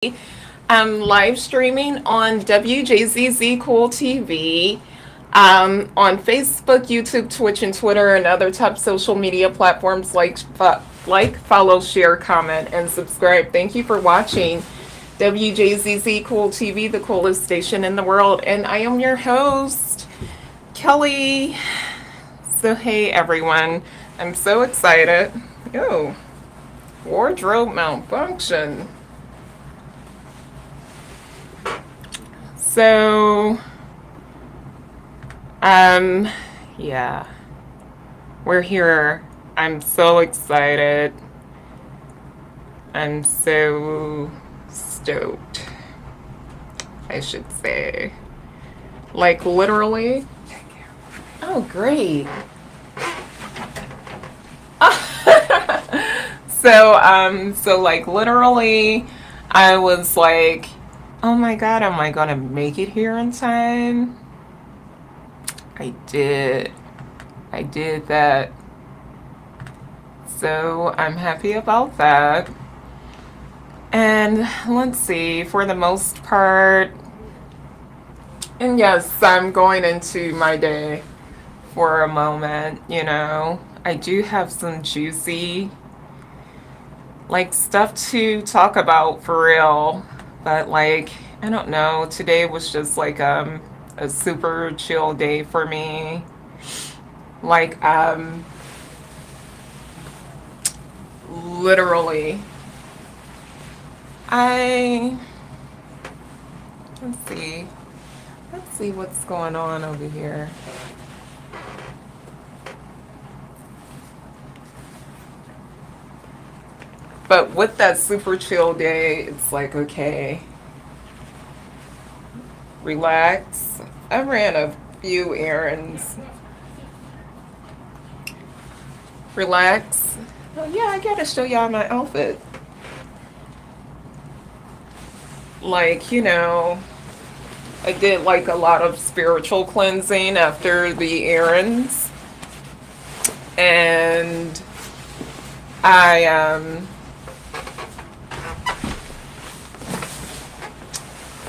I'm live streaming on WJZZ Cool TV, on Facebook, YouTube, Twitch, and Twitter, and other top social media platforms like, follow, share, comment, and subscribe. Thank you for watching WJZZ Cool TV, the coolest station in the world. And I am your host, Kelly. So, hey everyone, I'm so excited. Oh, wardrobe malfunction. So, um, yeah, we're here. I'm so excited. I'm so stoked, I should say. Like, literally. Oh, great. So like, literally, I was like, oh my God, am I gonna make it here in time? I did. I did that. So I'm happy about that. And let's see, for the most part, and yes, I'm going into my day for a moment, I do have some juicy, like, stuff to talk about for real. But, like, I don't know, today was just like a super chill day for me. Like, literally, I let's see. Let's see what's going on over here. But with that super chill day, it's like, okay, relax. I ran a few errands. Relax. Oh, yeah, I gotta show y'all my outfit. Like, I did like a lot of spiritual cleansing after the errands. And I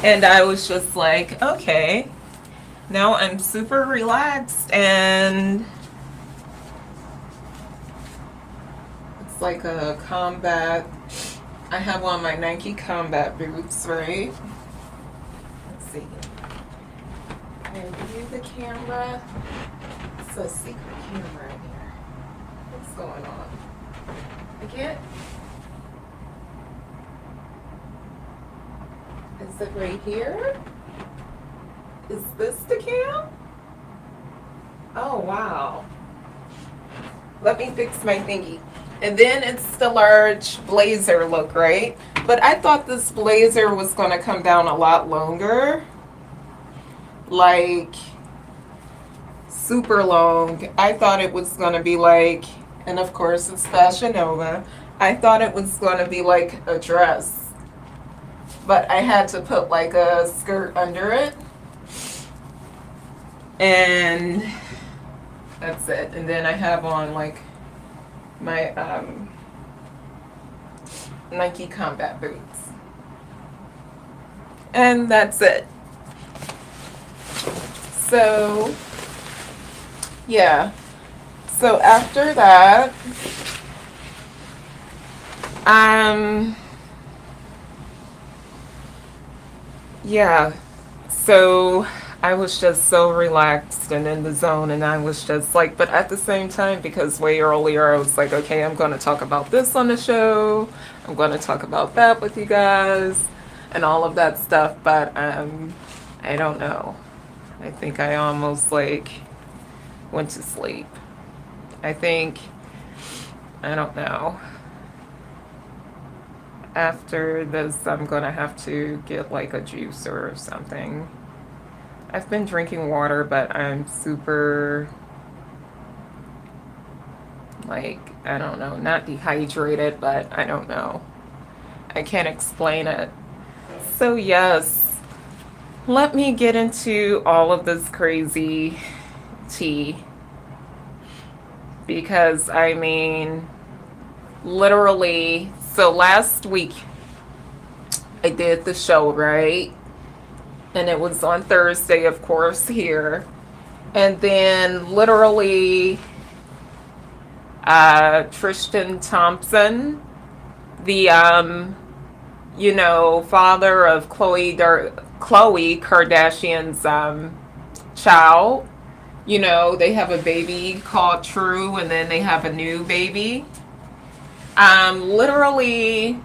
and I was just like, okay, now I'm super relaxed, and it's like a combat. I have on my Nike combat boots, right? Let's see. Can I view the camera? It's a secret camera in here. What's going on? I can't. Is it right here? Is this the cam? Oh, wow. Let me fix my thingy. And then it's the large blazer look, right? But I thought this blazer was going to come down a lot longer. Like, super long. I thought it was going to be like, and of course it's Fashion Nova. I thought it was going to be like a dress. But I had to put like a skirt under it. And that's it. And then I have on like my Nike combat boots. And that's it. So, yeah. So after that, yeah. So I was just so relaxed and in the zone, and I was just like, but at the same time, because way earlier I was like, okay, I'm going to talk about this on the show, I'm going to talk about that with you guys, and all of that stuff, but I don't know. I think I almost like went to sleep. I think, I don't know. After this, I'm going to have to get like a juice or something. I've been drinking water, but I'm super, like, I don't know, not dehydrated, but I don't know. I can't explain it. So, yes, let me get into all of this crazy tea. Because, I mean, literally, so last week, I did the show, right? And it was on Thursday, of course, here. And then literally, Tristan Thompson, the father of Khloe Kardashian's child. They have a baby called True, and then they have a new baby. Literally,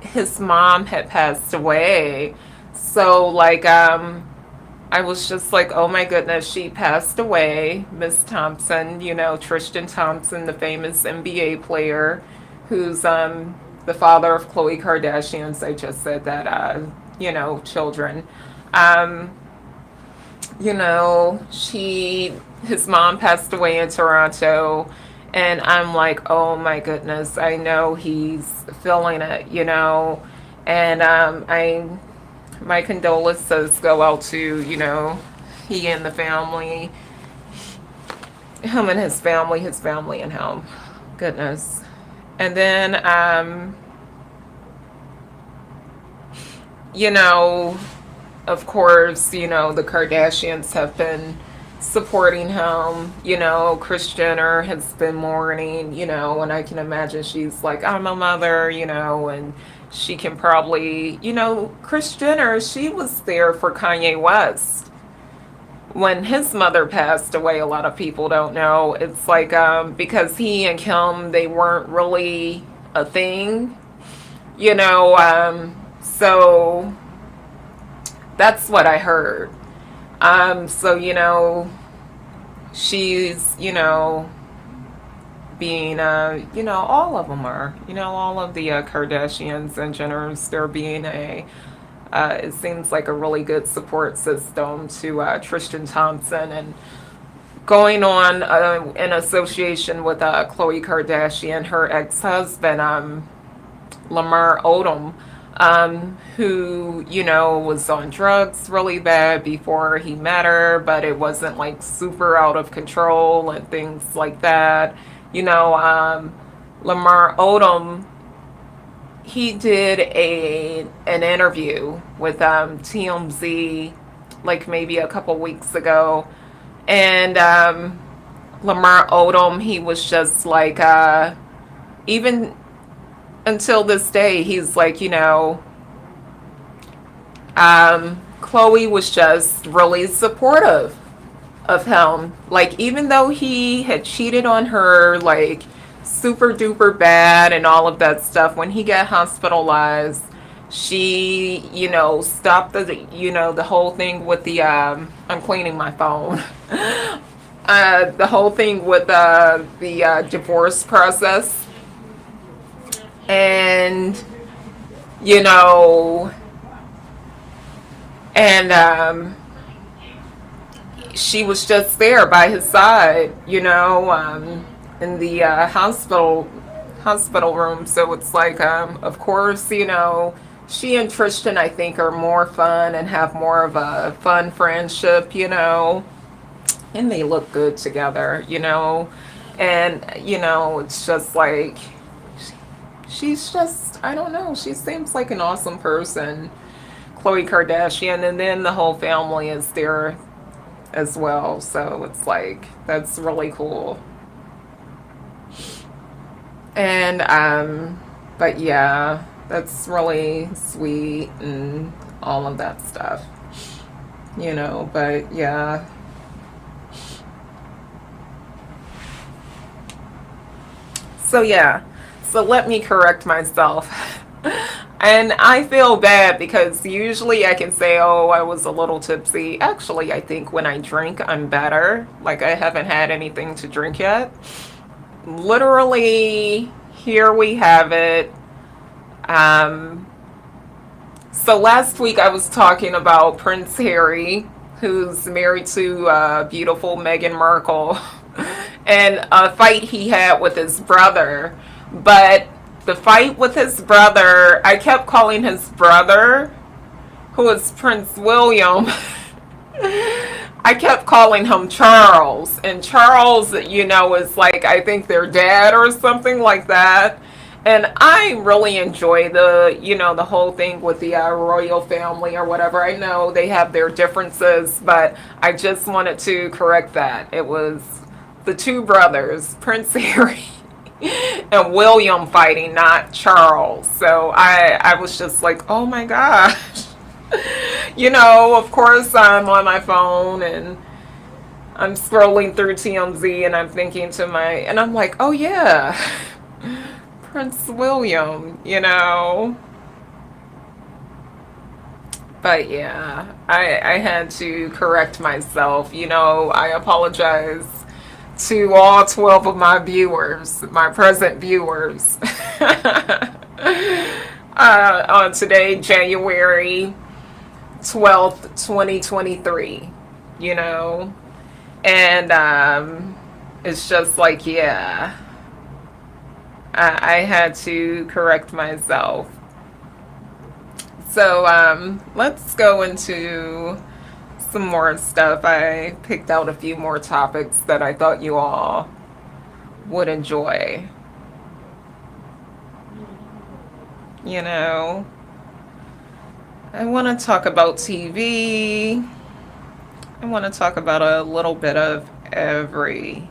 his mom had passed away. So, like, I was just like, oh my goodness, she passed away. Miss Thompson, Tristan Thompson, the famous NBA player, who's the father of Khloe Kardashian's. I just said that, children. Um, his mom passed away in Toronto, and I'm like, oh my goodness, I know he's feeling it, and my condolences go out to, he and the family, him and his family and him. Goodness. And then, you know, of course, the Kardashians have been supporting him. Kris Jenner has been mourning, and I can imagine she's like, I'm a mother, and she can probably, Kris Jenner, she was there for Kanye West when his mother passed away. A lot of people don't know. It's like, because he and Kim, they weren't really a thing, so that's what I heard. So, she's, being, all of them are, all of the Kardashians and Jenners, they're being it seems like a really good support system to Tristan Thompson, and going on in association with Khloe Kardashian, her ex-husband, Lamar Odom, who, was on drugs really bad before he met her, but it wasn't like super out of control and things like that. Lamar Odom, he did an interview with TMZ like maybe a couple weeks ago, and Lamar Odom, he was just like, even until this day, he's like, Khloe was just really supportive of him. Like, even though he had cheated on her, like, super duper bad and all of that stuff, when he got hospitalized, she, stopped the whole thing with the, I'm cleaning my phone. The whole thing with the divorce process. And, you know, and she was just there by his side, in the hospital room. So it's like, of course, she and Tristan, I think, are more fun and have more of a fun friendship, and they look good together, and it's just like, she's just, I don't know, she seems like an awesome person, Khloe Kardashian, and then the whole family is there as well. So it's like, that's really cool. And but yeah, that's really sweet and all of that stuff, but yeah. So yeah, so let me correct myself. And I feel bad because usually I can say, oh, I was a little tipsy. Actually, I think when I drink, I'm better. Like, I haven't had anything to drink yet. Literally, here we have it. So last week I was talking about Prince Harry, who's married to beautiful Meghan Markle, and a fight he had with his brother. But the fight with his brother, I kept calling his brother, who is Prince William, I kept calling him Charles. And Charles, is like, I think their dad or something like that. And I really enjoy the whole thing with the royal family or whatever. I know they have their differences, but I just wanted to correct that. It was the two brothers, Prince Harry and William, fighting, not Charles. So I was just like, oh my gosh. Of course I'm on my phone and I'm scrolling through TMZ and I'm thinking and I'm like, oh yeah, Prince William. But yeah, I had to correct myself. I apologize to all 12 of my viewers, my present viewers, on today, January 12th, 2023, you know? And it's just like, yeah, I had to correct myself. So let's go into some more stuff. I picked out a few more topics that I thought you all would enjoy. You know, I want to talk about TV. I want to talk about a little bit of everything.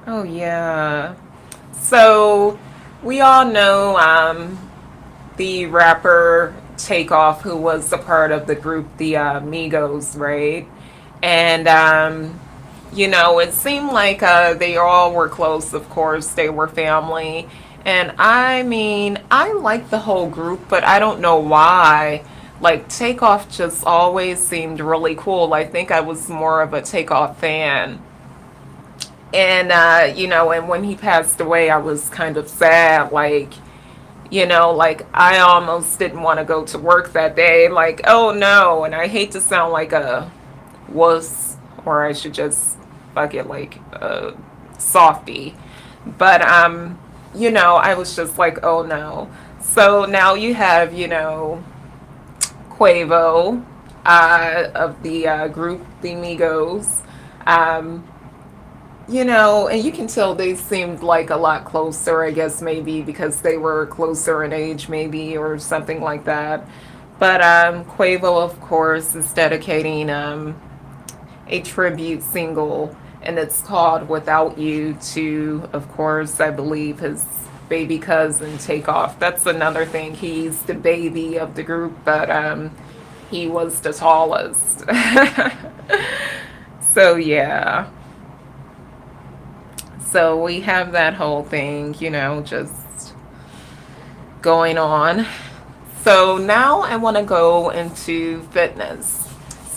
Oh, yeah. So, we all know the rapper Takeoff, who was a part of the group, the Migos, right? And, it seemed like they all were close, of course. They were family. And I mean, I like the whole group, but I don't know why. Like, Takeoff just always seemed really cool. I think I was more of a Takeoff fan. And, and when he passed away, I was kind of sad. Like, I almost didn't want to go to work that day. Like, oh no. And I hate to sound like a wuss, or I should just fuck it, like a softie. But, I was just like, oh no. So now you have, Quavo of the group, the Migos. Um, and you can tell they seemed like a lot closer, I guess maybe because they were closer in age, maybe, or something like that. But Quavo, of course, is dedicating a tribute single, and it's called Without You to, of course, I believe his baby cousin Takeoff. That's another thing. He's the baby of the group, but he was the tallest. So, yeah. So we have that whole thing, just going on. So now I want to go into fitness.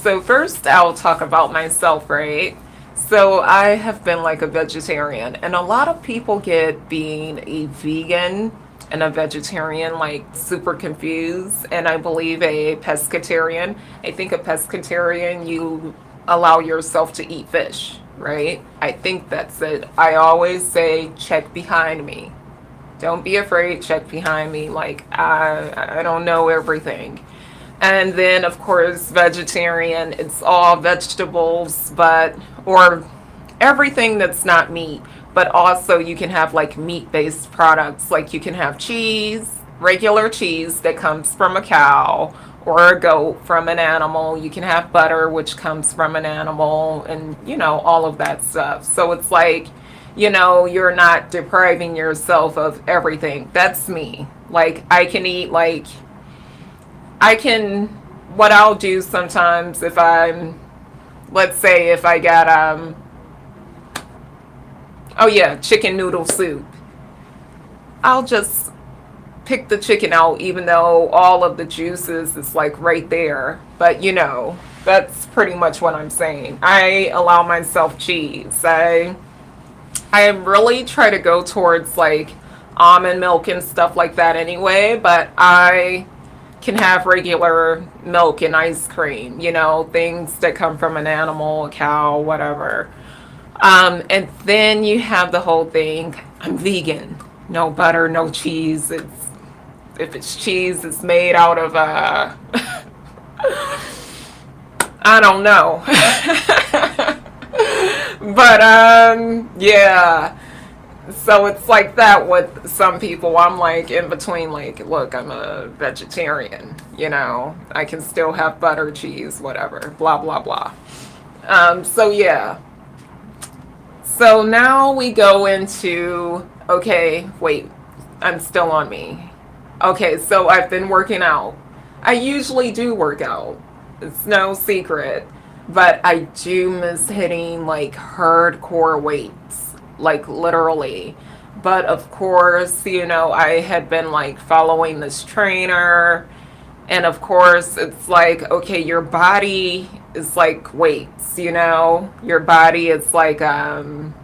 So first I'll talk about myself, right? So I have been like a vegetarian, and a lot of people get being a vegan and a vegetarian like super confused, and I believe a pescatarian. I think a pescatarian, you allow yourself to eat fish, right? I think that's it. I always say check behind me. Don't be afraid, check behind me. Like I don't know everything. And then of course vegetarian, it's all vegetables, but or everything that's not meat. But also you can have like meat-based products. Like you can have cheese, regular cheese that comes from a cow or a goat, from an animal. You can have butter, which comes from an animal, and all of that stuff. So it's like, you're not depriving yourself of everything. That's me. Like I can eat, like I can, what I'll do sometimes, if I'm, let's say if I got oh yeah, chicken noodle soup, I'll just pick the chicken out, even though all of the juices is like right there. But that's pretty much what I'm saying. I allow myself cheese. I really try to go towards like almond milk and stuff like that anyway, but I can have regular milk and ice cream, things that come from an animal, a cow, whatever. And then you have the whole thing, I'm vegan. No butter, no cheese. If it's cheese, it's made out of I don't know. But yeah. So it's like that with some people. I'm like in between, like, look, I'm a vegetarian, I can still have butter, cheese, whatever, blah, blah, blah. So yeah. So now we go into, okay, wait, I'm still on me. Okay, so I've been working out. I usually do work out. It's no secret. But I do miss hitting like hardcore weights, like literally. But of course, I had been like following this trainer. And of course, it's like, okay, your body is like weights, Your body is like, when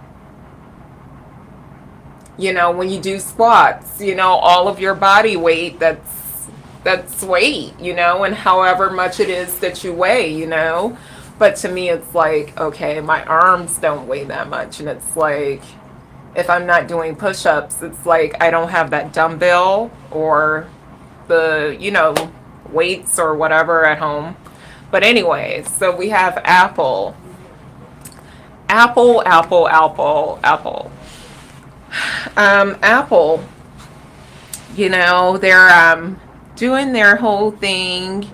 you do squats, all of your body weight, that's weight, and however much it is that you weigh. But to me, it's like, okay, my arms don't weigh that much. And it's like, if I'm not doing push ups, it's like I don't have that dumbbell or the, weights or whatever at home. But anyway, so we have Apple. Apple, Apple, Apple, Apple. Apple, they're doing their whole thing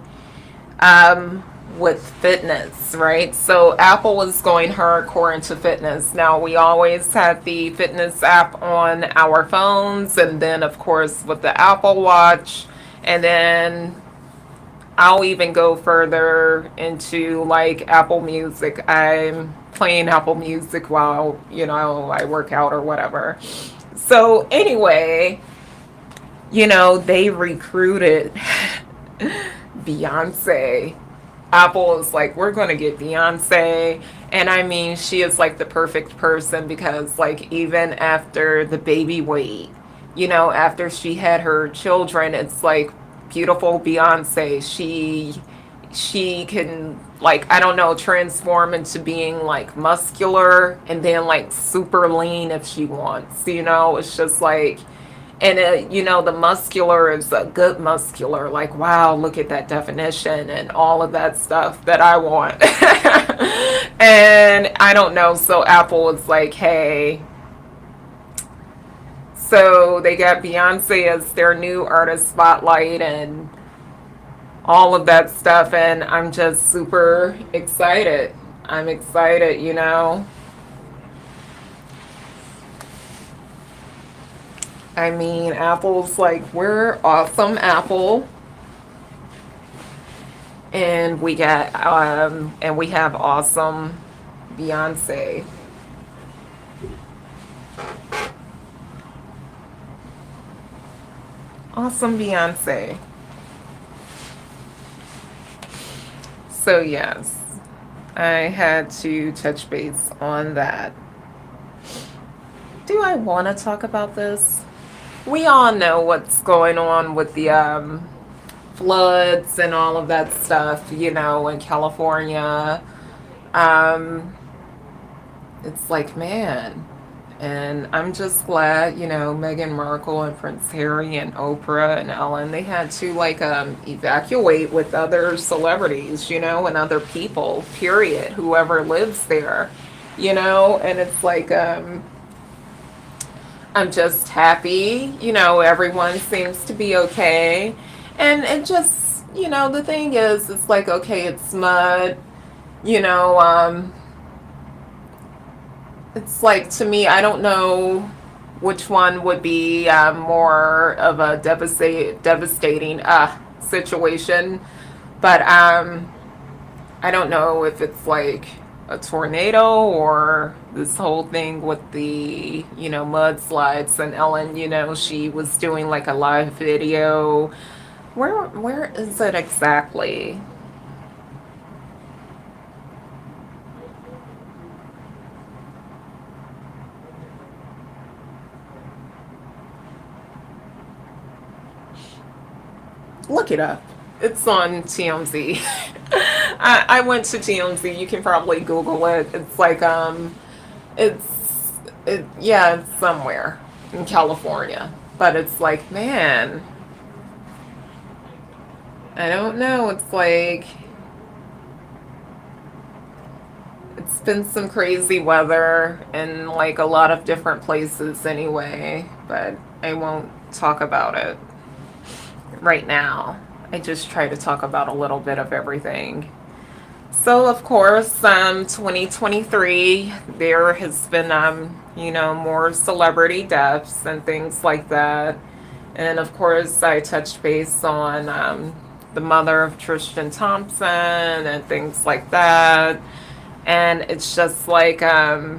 with fitness, right? So Apple is going hardcore into fitness. Now, we always had the fitness app on our phones, and then, of course, with the Apple Watch, and then I'll even go further into like Apple Music. I'm playing Apple Music while, I work out or whatever. So, anyway, they recruited Beyonce. Apple is like, we're going to get Beyonce. And I mean, she is like the perfect person because, like, even after the baby weight, after she had her children, it's like beautiful Beyonce. She can, like, I don't know, transform into being like muscular and then like super lean if she wants. It's just like, and the muscular is a good muscular, like, wow, look at that definition and all of that stuff that I want. And I don't know, so Apple was like, hey, so they got Beyonce as their new artist spotlight and all of that stuff, and I'm just super excited. I'm excited. I mean, Apple's like, we're awesome, Apple. And we have awesome Beyonce. Awesome Beyonce. So yes, I had to touch base on that. Do I want to talk about this? We all know what's going on with the floods and all of that stuff, in California. Um, it's like, man. And I'm just glad, Meghan Markle and Prince Harry and Oprah and Ellen, they had to like evacuate with other celebrities, and other people, period, whoever lives there, and it's like I'm just happy, everyone seems to be okay. And it just, the thing is, it's like, okay, it's mud, you know, um, it's like, to me, I don't know which one would be more of a devastating situation, but I don't know if it's like a tornado or this whole thing with the, mudslides. And Ellen, she was doing like a live video. Where is it exactly? Look it up. It's on TMZ. I went to TMZ. You can probably Google it. It's like yeah, it's somewhere in California. But it's like, man, I don't know. It's been some crazy weather in like a lot of different places anyway, but I won't talk about it right now. I just try to talk about a little bit of everything. So of course, 2023, there has been, more celebrity deaths and things like that. And of course, I touched base on the mother of Tristan Thompson and things like that. And it's just like, I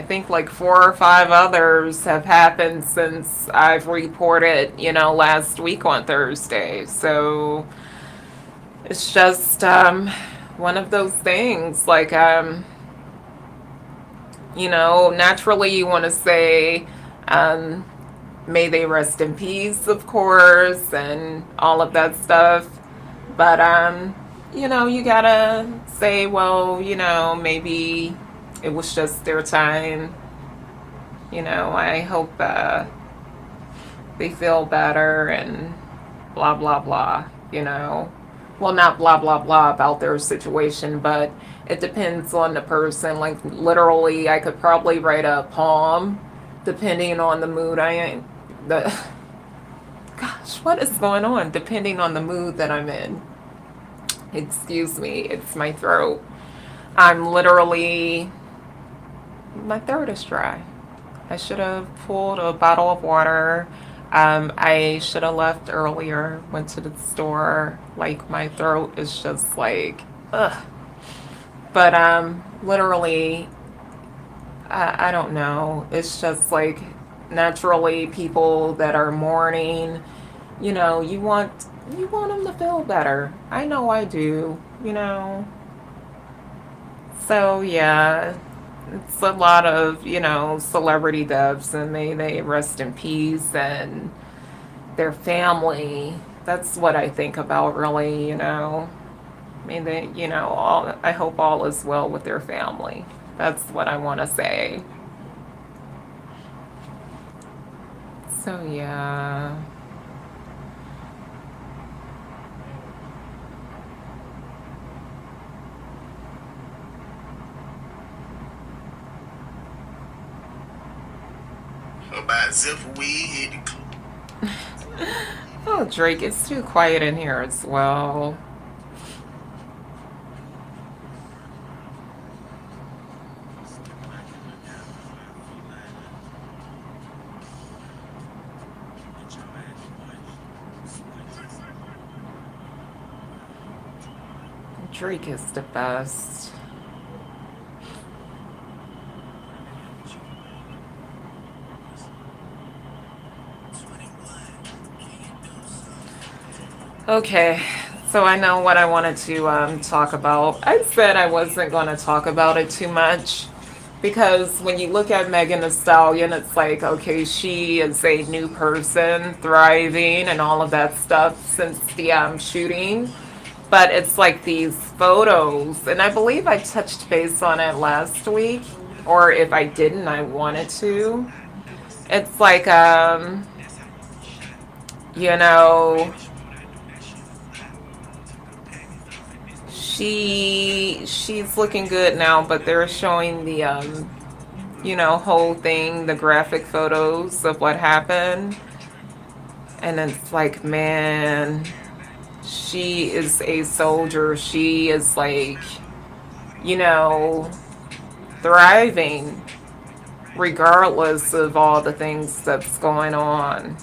think like four or five others have happened since I've reported, last week on Thursday. So it's just one of those things. Like, naturally you want to say, um, may they rest in peace, of course, and all of that stuff. But, you gotta say, well, maybe it was just their time. I hope they feel better and blah, blah, blah. Well, not blah, blah, blah about their situation, but it depends on the person. Like, literally, I could probably write a poem depending on the mood I am. The, gosh, what is going on? Depending on the mood that I'm in. Excuse me, it's my throat. I'm literally, my throat is dry. I should have pulled a bottle of water. I should have left earlier, went to the store. Like, my throat is just like, ugh. But literally, I don't know. It's just like naturally people that are mourning, you want them to feel better. I know I do. So yeah, it's a lot of, celebrity deaths, and may they rest in peace and their family. That's what I think about, really. May they, all, I hope all is well with their family. That's what I want to say. So yeah. About zipper weed, hit the Oh, Drake, it's too quiet in here as well. Drake is the best. Okay, so I know what I wanted to talk about. I said I wasn't going to talk about it too much because when you look at Megan Thee Stallion, it's like, okay, she is a new person, thriving, and all of that stuff since the shooting. But it's like these photos, and I believe I touched base on it last week, or if I didn't, I wanted to. It's like, you know, she's looking good now, but they're showing the whole thing, the graphic photos of what happened, and it's like, man, she is a soldier. She is like, you know, thriving regardless of all the things that's going on.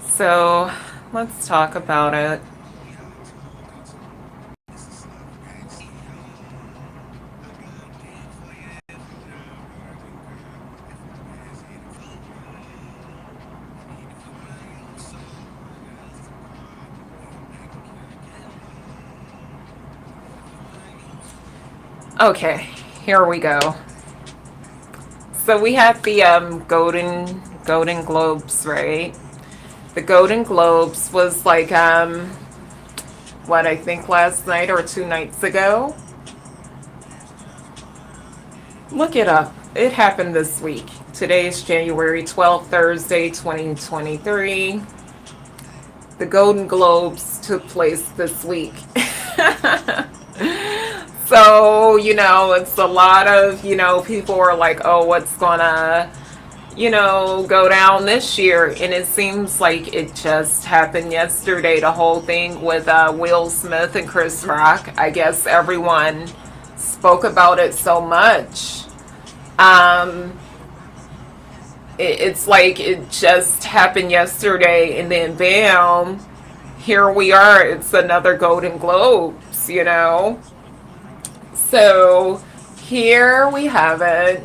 So let's talk about it. Okay, here we go. So we have the Golden Globes, right? The Golden Globes was like what, I think last night or 2 nights ago. Look it up. It happened this week. Today is January 12th, Thursday, 2023. The Golden Globes took place this week. So, it's a lot of, people are like, oh, what's gonna, go down this year? And it seems like it just happened yesterday, the whole thing with Will Smith and Chris Rock. I guess everyone spoke about it so much. Um, it's like it just happened yesterday, and then bam, here we are. It's another Golden Globes. So here we have it.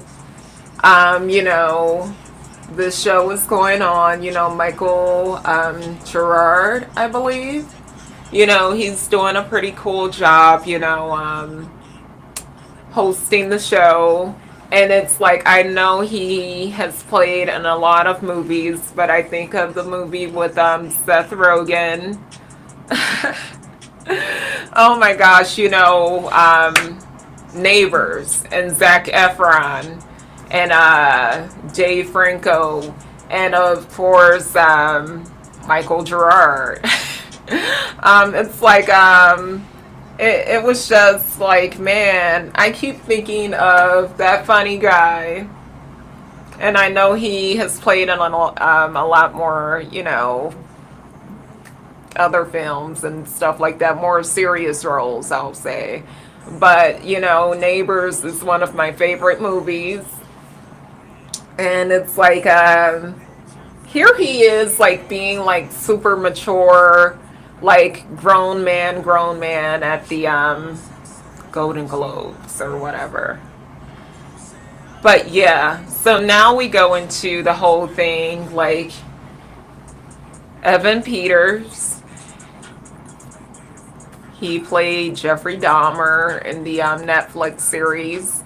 The show is going on. Michael Gerard, I believe. He's doing a pretty cool job. Hosting the show. And it's like, I know he has played in a lot of movies, but I think of the movie with Seth Rogen. Oh my gosh, Neighbors, and Zac Efron, and Dave Franco, and of course Michael Gerard. It's like it was just like, man, I keep thinking of That Funny Guy, and I know he has played in a lot more, other films and stuff like that, more serious roles, I'll say. But, Neighbors is one of my favorite movies. And it's like, here he is, like, being, like, super mature, like, grown man at the Golden Globes or whatever. But, yeah, so now we go into the whole thing, like, Evan Peters. He played Jeffrey Dahmer in the Netflix series.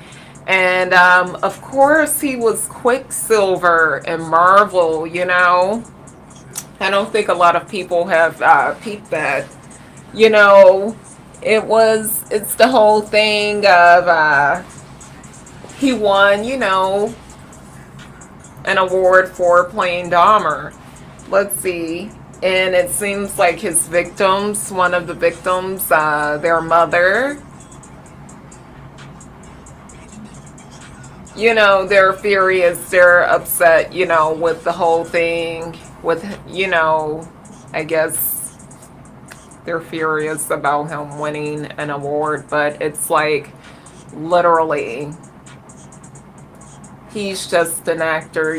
And of course, he was Quicksilver in Marvel, I don't think a lot of people have peeped that. It's the whole thing of he won, an award for playing Dahmer. Let's see. And it seems like his victims, one of the victims, their mother, they're furious, they're upset, with the whole thing, with, I guess they're furious about him winning an award, but it's like, literally, he's just an actor,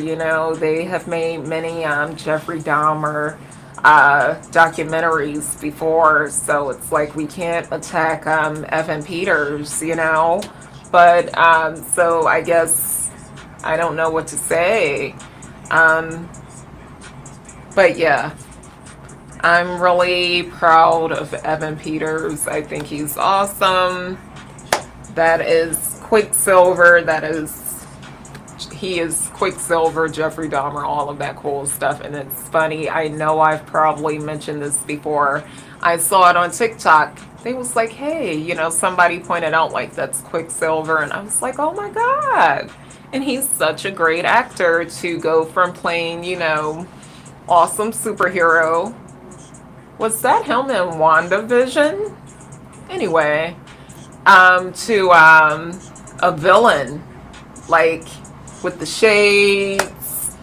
they have made many Jeffrey Dahmer documentaries before, so it's like we can't attack Evan Peters, but so I guess I don't know what to say. But yeah, I'm really proud of Evan Peters. I think he's awesome. That is Quicksilver. He is Quicksilver, Jeffrey Dahmer, all of that cool stuff. And it's funny, I know I've probably mentioned this before. I saw it on TikTok. They was like, hey, somebody pointed out, like, that's Quicksilver. And I was like, oh my God. And he's such a great actor to go from playing, awesome superhero. Was that him in WandaVision? Anyway, to a villain, like, with the shades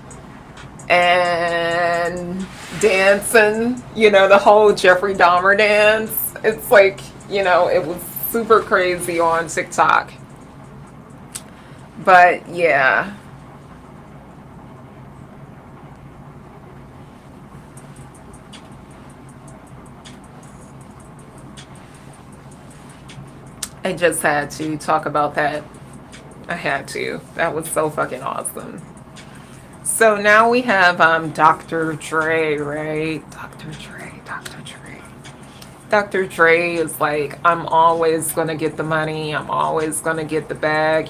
and dancing, the whole Jeffrey Dahmer dance. It's like, it was super crazy on TikTok. But yeah. I just had to talk about that. I had to. That was so fucking awesome. So now we have Dr. Dre, right? Dr. Dre, Dr. Dre. Dr. Dre is like, I'm always gonna get the money. I'm always gonna get the bag,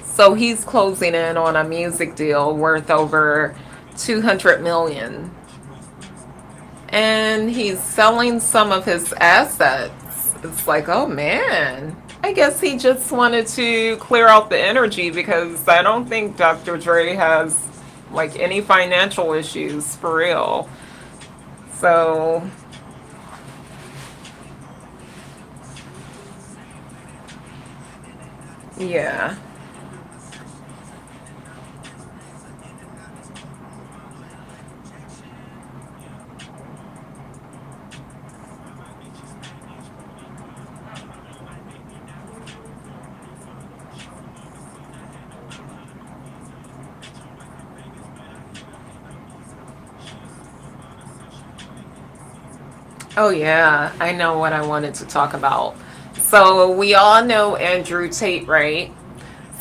So he's closing in on a music deal worth over 200 million. and he's selling some of his assets. It's like, oh man. I guess he just wanted to clear out the energy because I don't think Dr. Dre has like any financial issues for real. So, yeah. Oh, yeah. I know what I wanted to talk about. So, we all know Andrew Tate, right?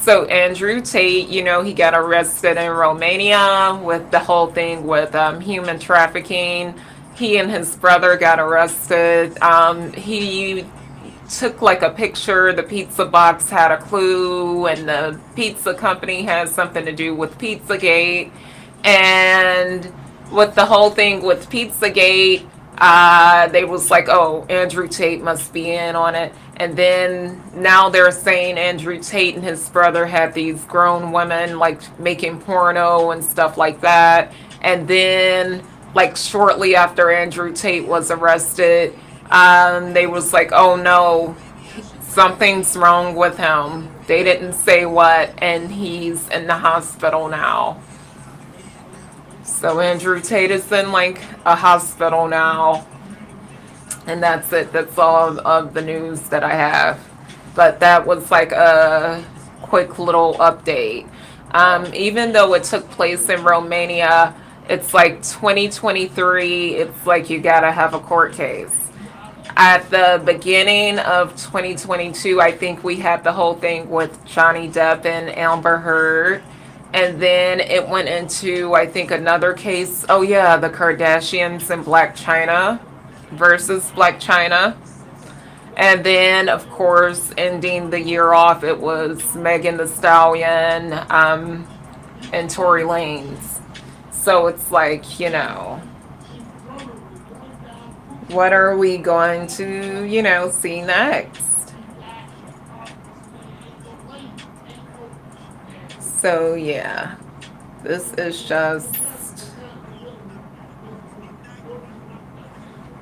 So Andrew Tate, he got arrested in Romania with the whole thing with human trafficking. He and his brother got arrested. He took like a picture. The pizza box had a clue, and the pizza company had something to do with Pizzagate. And with the whole thing with Pizzagate, they was like, oh, Andrew Tate must be in on it. And then now they're saying Andrew Tate and his brother had these grown women like making porno and stuff like that. And then like shortly after Andrew Tate was arrested, they was like, oh no, something's wrong with him. They didn't say what, and he's in the hospital now. So Andrew Tate is in like a hospital now, and that's it. That's all of the news that I have. But that was like a quick little update. Even though it took place in Romania, it's like 2023. It's like you gotta have a court case. At the beginning of 2022, I think we had the whole thing with Johnny Depp and Amber Heard. And then it went into, I think, another case. Oh, yeah, the Kardashians and Black China versus Black China. And then, of course, ending the year off, it was Megan the Stallion and Tory Lanez. So it's like, what are we going to, see next? So, yeah, this is just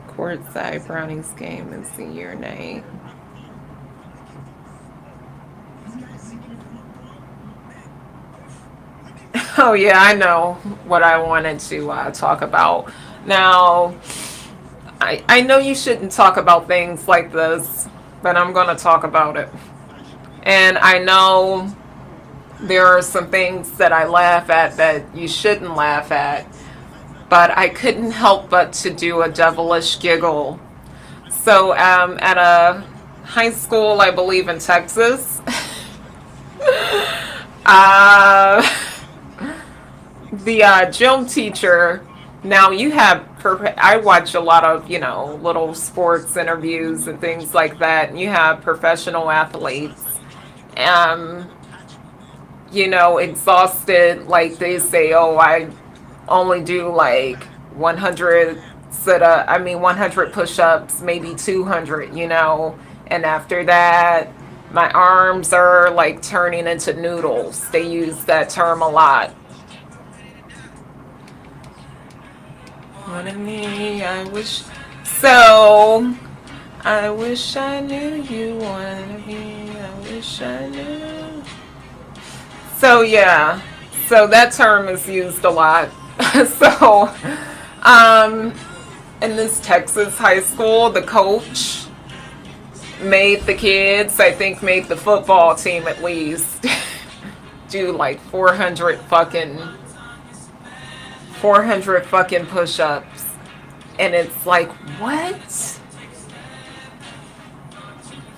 courtside Brownies game in senior night. Oh, yeah, I know what I wanted to talk about. Now, I know you shouldn't talk about things like this, but I'm going to talk about it. And I know there are some things that I laugh at that you shouldn't laugh at, but I couldn't help but to do a devilish giggle. So, at a high school, I believe in Texas, uh, the gym teacher. Now you have. I watch a lot of little sports interviews and things like that. And you have professional athletes, um, exhausted. Like they say, oh, I only do like 100 I mean 100 push-ups, maybe 200. And after that, my arms are like turning into noodles. They use that term a lot. One of me, I wish. So, I wish I knew you wanted me. I wish I knew. So, yeah. So, that term is used a lot. So, um, in this Texas high school, the coach made the kids, I think, made the football team at least, do like 400 fucking push-ups. And it's like, what?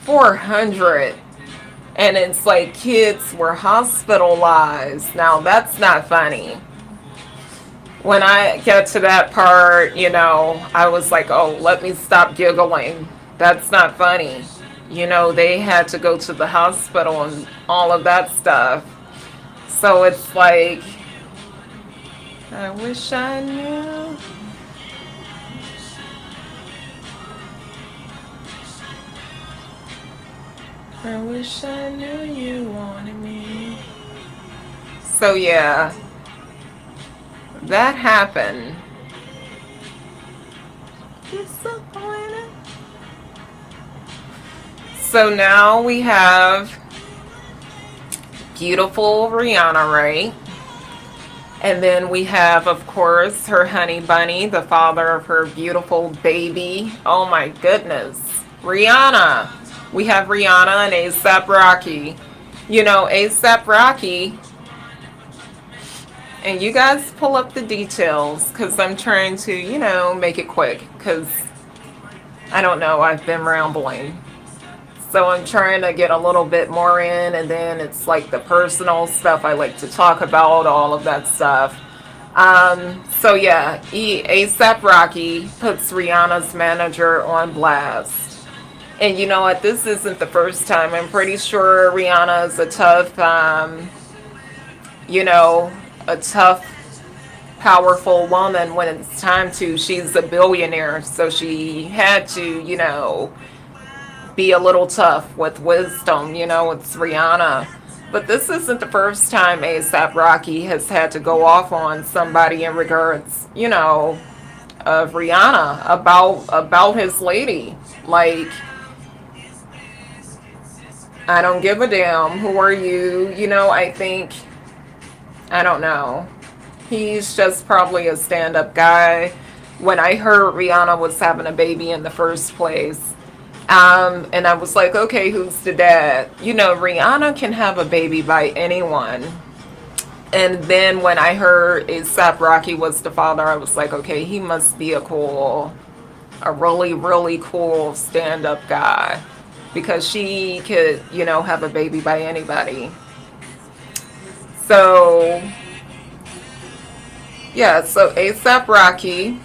400. And it's like kids were hospitalized. Now that's not funny. When I get to that part, I was like, oh, let me stop giggling. That's not funny. They had to go to the hospital and all of that stuff. So it's like, I wish I knew. I wish I knew you wanted me. So yeah, that happened. Disappointed. So now we have beautiful Rihanna, right? And then we have, of course, her honey bunny, the father of her beautiful baby. Oh my goodness. Rihanna. We have Rihanna and A$AP Rocky. You know, A$AP Rocky, and you guys pull up the details because I'm trying to, make it quick because I don't know, I've been rambling. So I'm trying to get a little bit more in, and then it's like the personal stuff I like to talk about, all of that stuff. So yeah, A$AP Rocky puts Rihanna's manager on blast. And you know what? This isn't the first time. I'm pretty sure Rihanna is a tough, you know, a tough, powerful woman when it's time to. She's a billionaire, so she had to, be a little tough with wisdom. It's Rihanna. But this isn't the first time A$AP Rocky has had to go off on somebody in regards, of Rihanna about his lady. Like, I don't give a damn. Who are you? I don't know. He's just probably a stand-up guy. When I heard Rihanna was having a baby in the first place, and I was like, okay, who's the dad? Rihanna can have a baby by anyone. And then when I heard A$AP Rocky was the father, I was like, okay, he must be a really, really cool stand-up guy. Because she could, have a baby by anybody. So, yeah, so A$AP Rocky,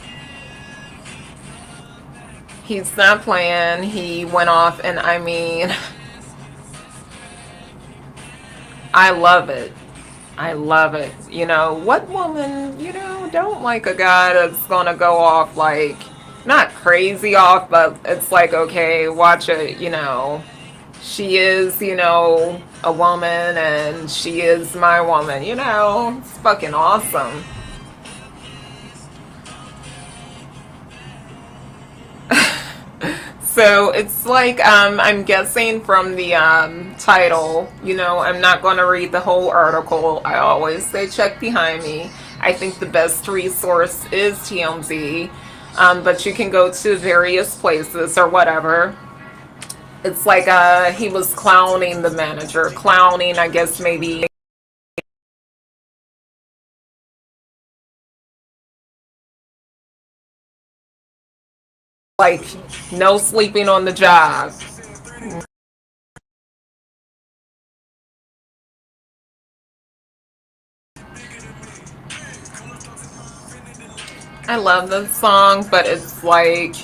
he's not playing. He went off, and I mean, I love it. I love it. What woman, don't like a guy that's gonna go off like, not crazy off, but it's like, okay, watch it, she is, a woman, and she is my woman, it's fucking awesome. So it's like, I'm guessing from the title, I'm not going to read the whole article. I always say check behind me. I think the best resource is TMZ, but you can go to various places or whatever. It's like he was clowning the manager. Clowning, I guess, maybe. Like, no sleeping on the job. I love this song, but it's like,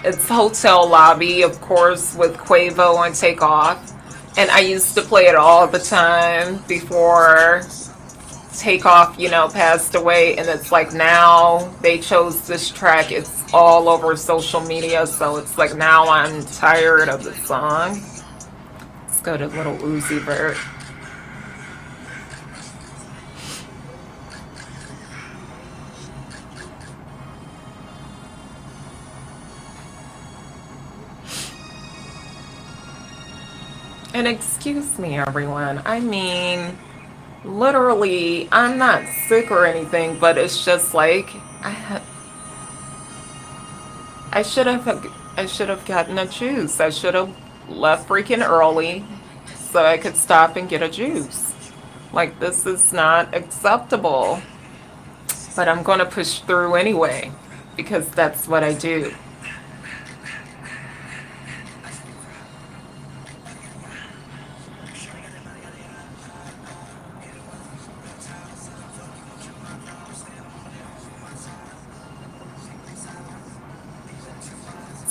it's Hotel Lobby, of course, with Quavo and Takeoff. And I used to play it all the time before Takeoff, passed away. And it's like now they chose this track. It's all over social media. So it's like now I'm tired of the song. Let's go to Little Uzi Vert. And excuse me, everyone. I mean, literally, I'm not sick or anything, but it's just like I should have gotten a juice. I should have left freaking early so I could stop and get a juice. Like, this is not acceptable. But I'm going to push through anyway because that's what I do.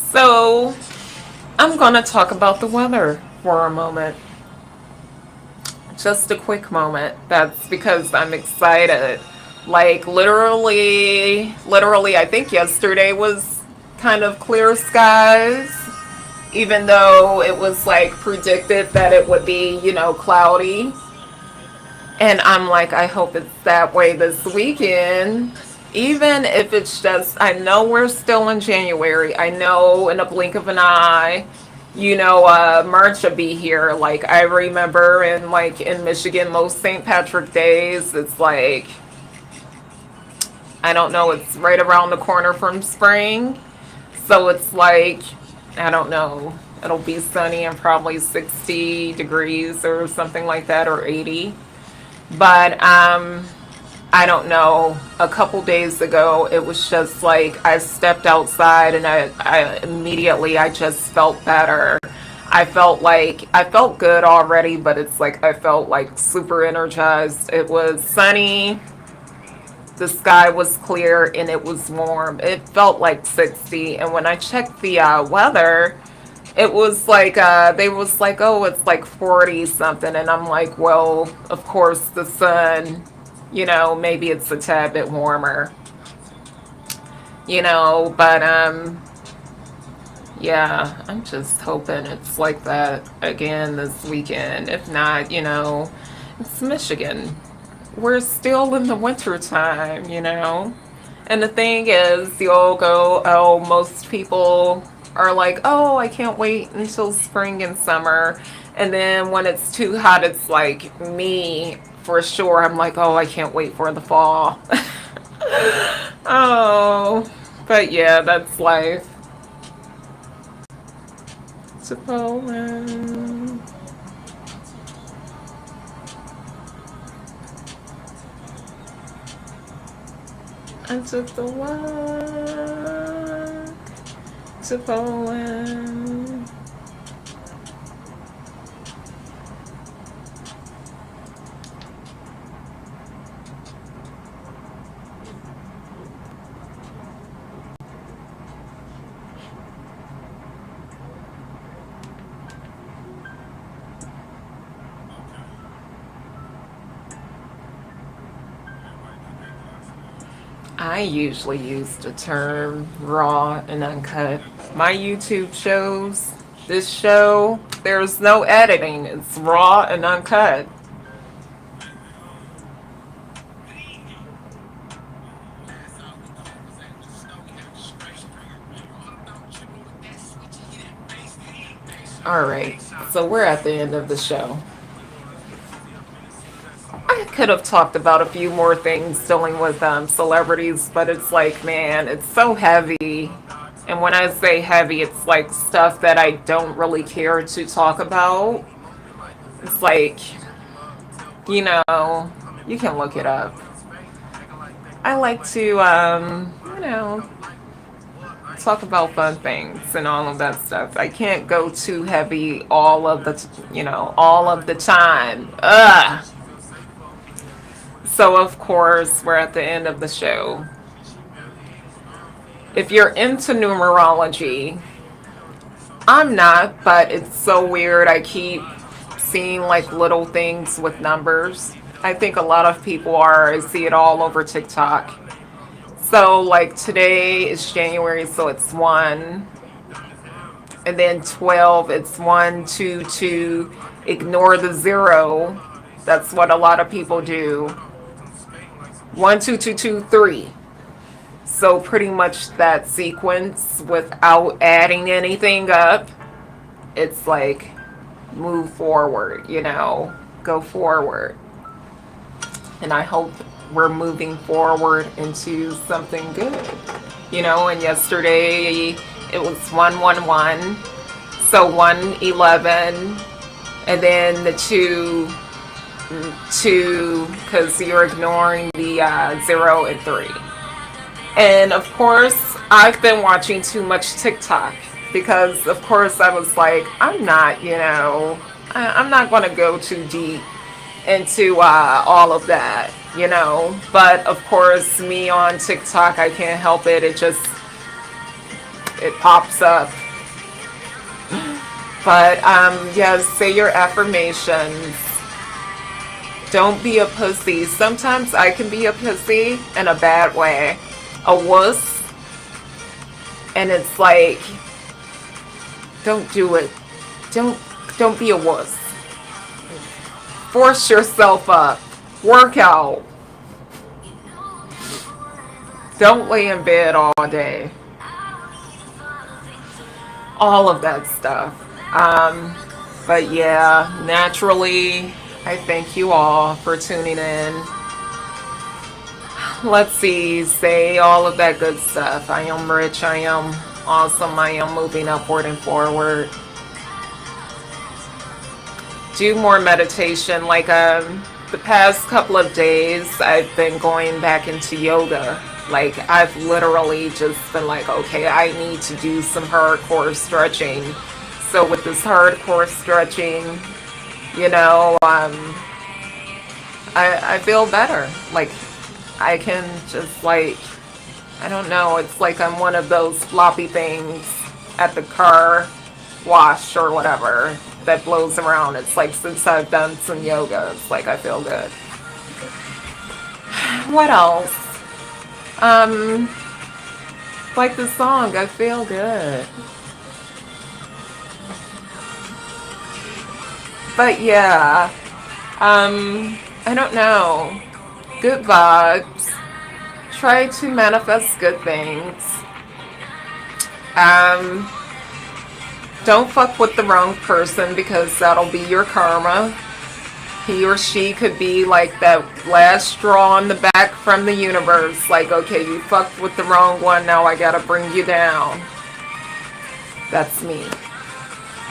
So, I'm going to talk about the weather for a moment. Just a quick moment. That's because I'm excited. Like, literally, I think yesterday was kind of clear skies. even though it was like predicted that it would be, cloudy. And I'm like, I hope it's that way this weekend. Even if it's just, I know we're still in January. I know in a blink of an eye, March will be here. Like, I remember in Michigan, most St. Patrick days, it's like, I don't know, it's right around the corner from spring. So it's like, I don't know, it'll be sunny and probably 60 degrees or something like that, or 80. But I don't know. A couple days ago, it was just like I stepped outside and I immediately I just felt better. I felt good already, but it's like I felt like super energized. It was sunny, the sky was clear, and it was warm. It felt like 60. And when I checked the weather, it was like they was like, oh, it's like 40 something, and I'm like, well, of course the sun, maybe it's a tad bit warmer, but yeah, I'm just hoping it's like that again this weekend. If not, it's Michigan. We're still in the winter time. And the thing is, you'll go, oh, most people are like, oh, I can't wait until spring and summer. And then when it's too hot, it's like me, for sure. I'm like, oh, I can't wait for the fall. Oh, but yeah, that's life. To Poland. I took the walk to Poland. I usually use the term raw and uncut. My YouTube shows, this show, there's no editing. It's raw and uncut. All right, so we're at the end of the show. I could have talked about a few more things dealing with celebrities, but it's like, man, it's so heavy. And when I say heavy, it's like stuff that I don't really care to talk about. It's like, you know, you can look it up. I like to, talk about fun things and all of that stuff. I can't go too heavy all of the time. Ugh. So, of course, we're at the end of the show. If you're into numerology, I'm not, but it's so weird. I keep seeing like little things with numbers. I think a lot of people are. I see it all over TikTok. So, like today is January, so it's 1. And then 12, it's 1, 2, 2. Ignore the 0. That's what a lot of people do. 1, 2, 2, 2, 3. So pretty much that sequence without adding anything up. It's like move forward, go forward. And I hope we're moving forward into something good. And yesterday it was 111. So 111, and then the 2, because you're ignoring the 0 and 3. And of course, I've been watching too much TikTok because, of course, I was like, I'm not going to go too deep into all of that, But of course, me on TikTok, I can't help it. It pops up. But yes, say your affirmations. Don't be a pussy. Sometimes I can be a pussy in a bad way. A wuss. And it's like, Don't do it. Don't don't be a wuss. Force yourself up. Work out. Don't lay in bed all day. All of that stuff. But yeah, naturally, I thank you all for tuning in. Let's see, say all of that good stuff. I am rich, I am awesome, I am moving upward and forward. Do more meditation. Like the past couple of days, I've been going back into yoga. Like I've literally just been like, okay, I need to do some hardcore stretching. So with this hardcore stretching, you know, I feel better. Like I can just like, I don't know, it's like I'm one of those floppy things at the car wash or whatever that blows around. It's like since I've done some yoga, it's like I feel good. What else? Like the song, I feel good. But yeah, I don't know. Good vibes. Try to manifest good things. Don't fuck with the wrong person because that'll be your karma. He or she could be like that last straw on the back from the universe. Like, okay, you fucked with the wrong one, now I gotta bring you down. That's me.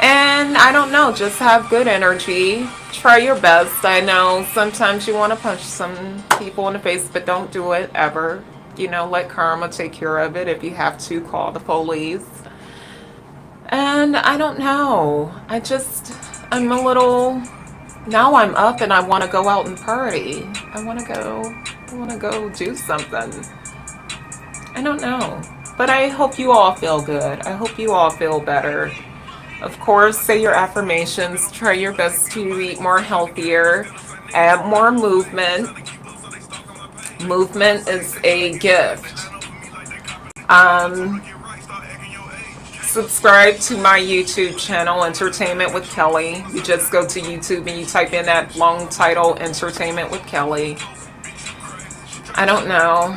And I don't know, just have good energy. Try your best. I know sometimes you want to punch some people in the face, but don't do it ever. You know, let karma take care of it. If you have to, call the police. And I don't know. I'm a little, now I'm up and I want to go out and party. I want to go do something. I don't know. But I hope you all feel good. I hope you all feel better. Of course, say your affirmations. Try your best to eat more healthier. Add more movement. Movement is a gift. Subscribe to my YouTube channel, Entertainment with Kelly. You just go to YouTube and you type in that long title, Entertainment with Kelly. I don't know.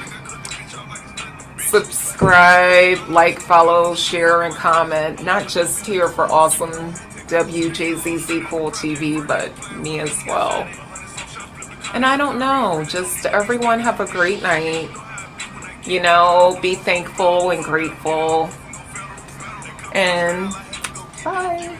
Subscribe, like, follow, share, and comment. Not just here for awesome WJZZ Cool TV, but me as well. And I don't know, just everyone have a great night. You know, be thankful and grateful. And bye.